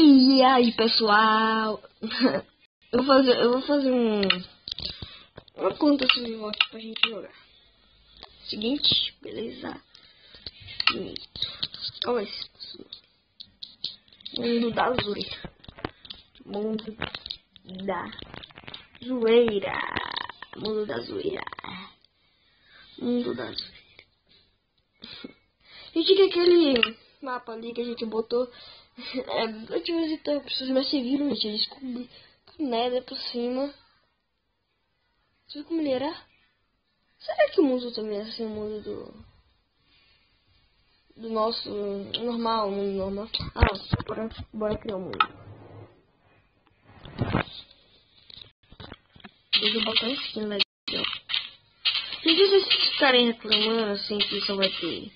E aí, pessoal? eu vou fazer uma conta survival aqui pra gente jogar. Seguinte, beleza? Qual é esse? Mundo da zoeira. Mundo da zoeira. Mundo da zoeira. Mundo da zoeira. Gente, que aquele mapa ali que a gente botou. Eu tive visitando pessoas, mas você viram, gente? Eu descobri nada por cima. Você viu como ele era? Será que o mundo também é assim, o mundo do nosso normal, mundo normal? Bora criar um mundo. Deixa eu botar um skin legal. Gente, se vocês ficarem reclamando assim que só vai ter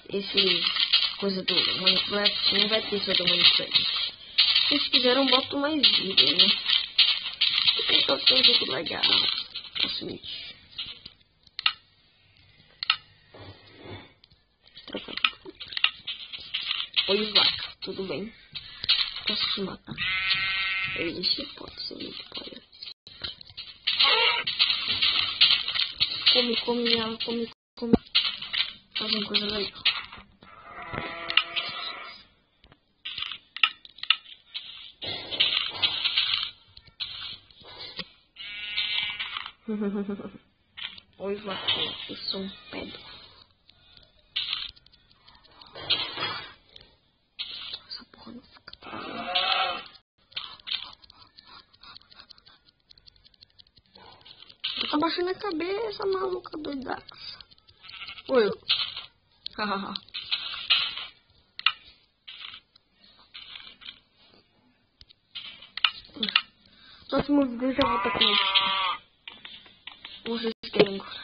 esse coisa do Minecraft, não vai ter só do Minecraft. Se vocês quiserem, boto mais vídeo, né? Porque tá tendo um jogo legal. Assim. Trocar. Oi, vaca, tudo bem? Posso te matar? Existe hipótese, muito pode. Come ela, come. Faz uma coisa legal. Oi, vaca, eu sou um pedra. Essa porra não fica parada. Tá baixando a cabeça, maluca doidaça. Oi. Hahaha. Próximo vídeo eu já vou estar com isso. Vocês querem agora?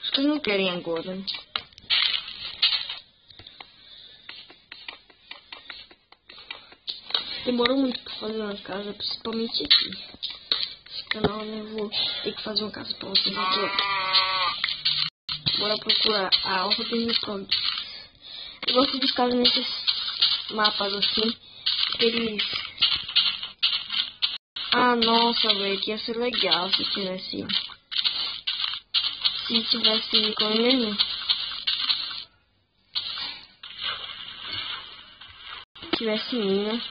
Vocês não querem agora, né? Demorou muito pra fazer uma casa, principalmente aqui. Esse canal eu vou ter que fazer uma casa pra vocês aqui. Bora procurar a ordem de pronto. Eu gosto de casas nesses mapas assim. Eles... Ah, nossa, velho, que ia ser legal se tivesse... Se tivesse com ele. Se tivesse mina.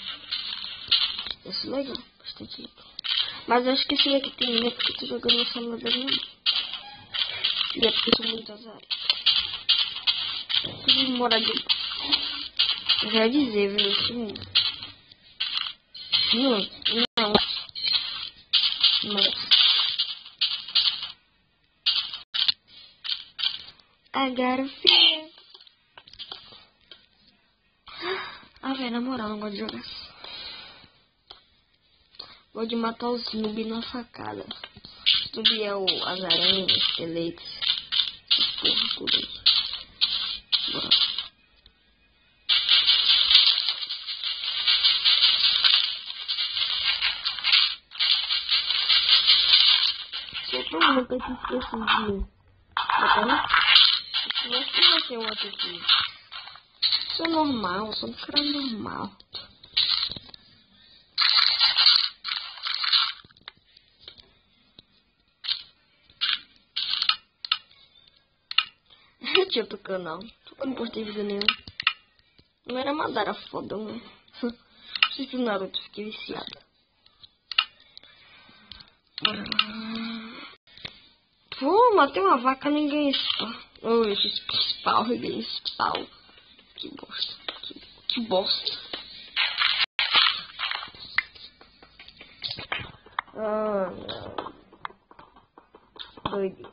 Ia ser legal, bastante legal. Mas eu acho que esse daqui tem mina porque eu tô jogando essa celular da minha mãe. E é porque eu sou muito azarado. Preciso morar de... Eu já ia dizer, viu, esse mundo. Não. Agora filha. Ah, velho, na moral, não gosto de jogar assim. Gosto de matar os noob na facada. Noob é as aranhas, esqueletos. Porra, tudo aí. Bora. Todo mundo tem que esquecer de mim. Bacana? Se você vai ter um outro aqui. Isso é normal, sou um cara normal. Eu tinha outro canal, eu não postei vídeo nenhum. Não era Madara foda, né? Assisti o Naruto, fiquei viciada. Pô, matei uma vaca, ninguém spawn. Oh, esse spawn, ninguém spawn. Que bosta. Que bosta. Ah, não. Doido.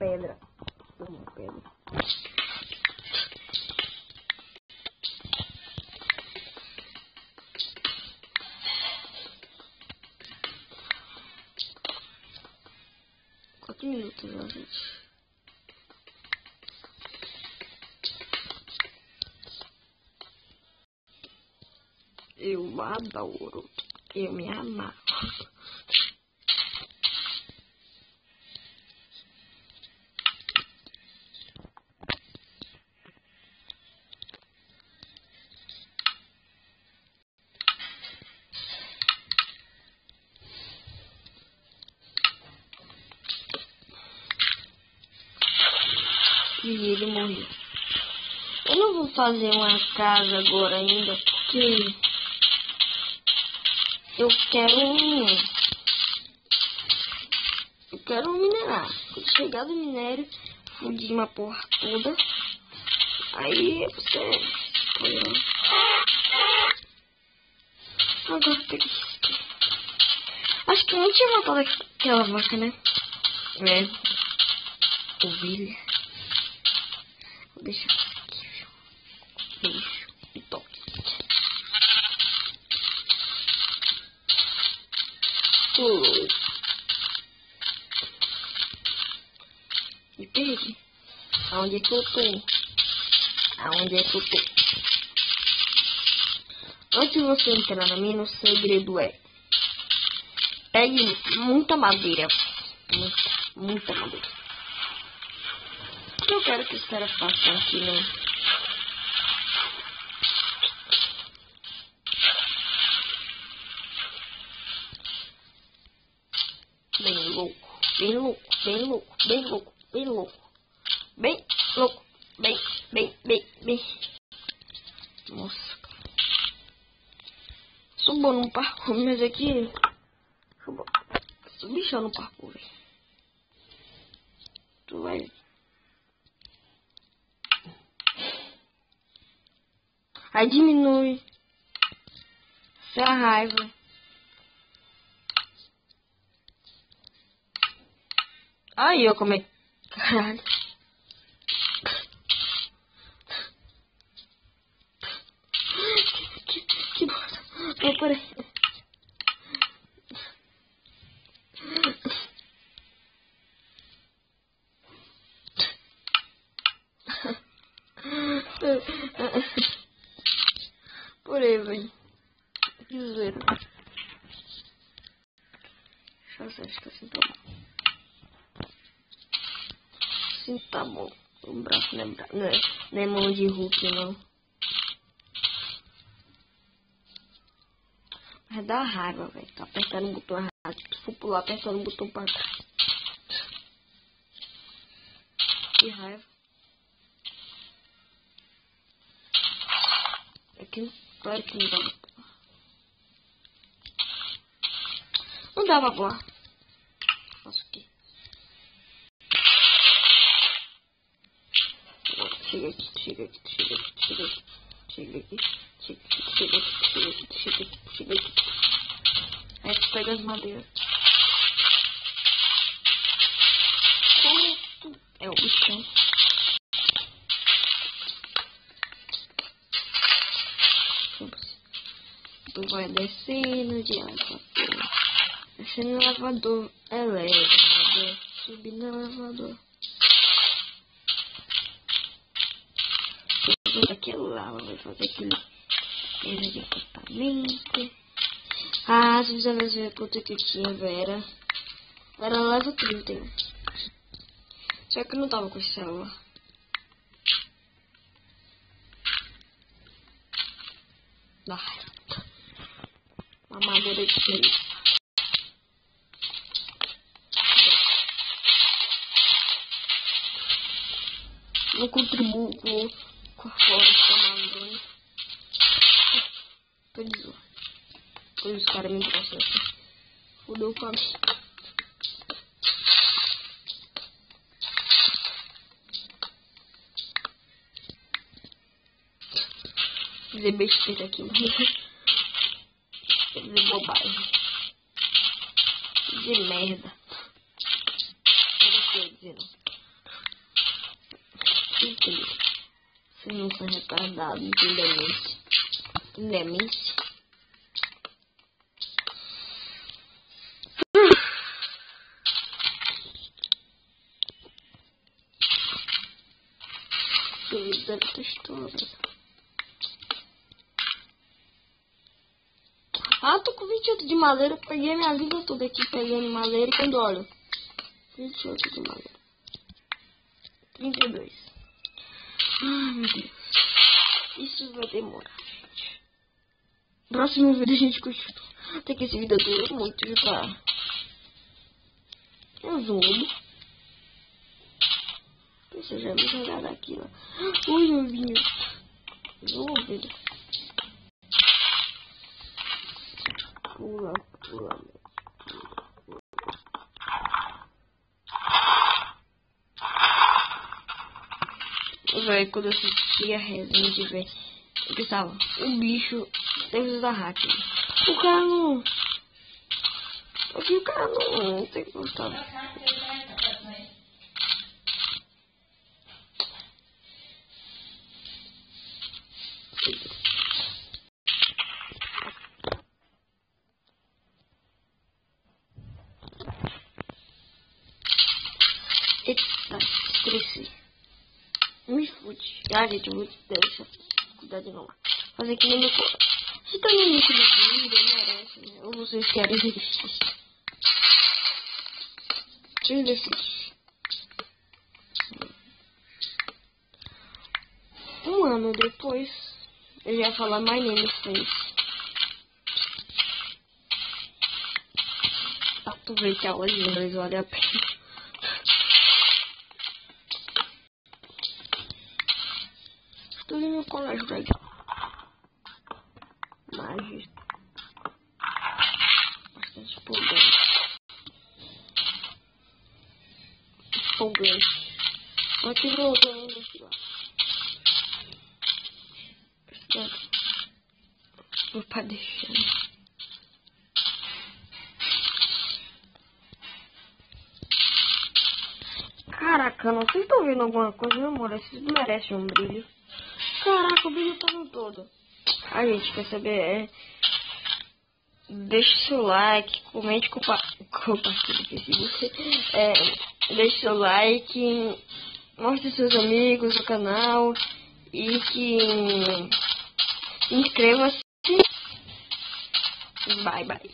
Pedra. Uma pedra. Quantos minutos, né, gente? Eu adoro. Eu me amarro. E ele morreu. Eu não vou fazer uma casa agora ainda, porque eu quero minerar. Quando chegar do minério, fundir uma porra toda. Aí você... Agora tem que... Acho que eu não tinha matado aquela vaca, né? Ovelha. Vou deixar isso aqui, viu? Beijo e toque. Me perdi. Aonde é que eu tô? Antes de você entrar na mina, o segredo é: pegue muita madeira. Muita madeira. Eu quero que os caras façam aqui, né? Bem louco. Nossa. Sou bom no parkour, mas aqui... Sou bichão no parkour, velho. Tu vai... Aí diminui. Essa raiva. Aí, ó, como é... Caralho. Que bosta. Não, peraí. Por aí, velho. Que zoeira. Deixa eu ver, acho que assim tá bom. Assim tá bom. O braço não é mão de Hulk, não. Vai dar raiva, velho. Tá apertando o botão errado. Se tu for pular, apertando o botão pra trás. Que raiva. Aqui, claro que não dava pra pular. Não dava pra pular. Faço o quê? Chega aqui. Aí tu pega as madeiras. É o bichão. Tu vai descendo de elevador. Descendo no elevador elétrico. Subir no elevador. Aquilo lá, vai fazer aquele de apartamento. Ah, se você ver quanto que tinha, velho, era level 31. Só que eu não tava com esse celular. Uma madeira de feliz. Não contribuo com a floresta amazônica. Tô de zoa. Pois os caras me processam. Fudeu com a minha. Dizer besteira aqui. Dizer bobagem. Dizer merda. Não sei dizer não. Vocês não são retardados, entendamente. Vida história. Ah, tô com 28 de madeira. Peguei minha vida toda aqui pegando madeira. E quando olho, 28 de madeira. 32. Ai, meu Deus. Isso vai demorar, gente. Próximo vídeo a gente continua. Até que esse vídeo durou muito, viu, cara? É um zoom. Nossa, já me jogaram aqui, ó. Ui, ovinho. Ovelha. Pula, pula. Véi, quando eu assisti a resenha de ver, eu pensava, o bicho deve usar hack. O cara não. Aqui o cara não tem que gostar. Eita, escureci. Me fude. Ah, gente, eu vou deixar. Cuidar de não. Fazer que nem meu corpo. Se tá no início do vídeo, merece, né? Ou vocês querem desistir? Deixa desistir. Um ano depois, eu ia falar My Name is Face. Aproveitar o inglês, vale a pena. Estou indo no colégio legal. Mas bastante empolgante. Aqui voltando aqui lá. Vou pra deixar. Caraca, não sei se estão vendo alguma coisa, meu amor. Esses merecem um brilho. Caraca, o brilho tá no todo. A gente quer saber, deixe seu like, comente, compartilhe no Facebook, deixe seu like, mostre seus amigos no canal e que inscreva-se. Bye, bye.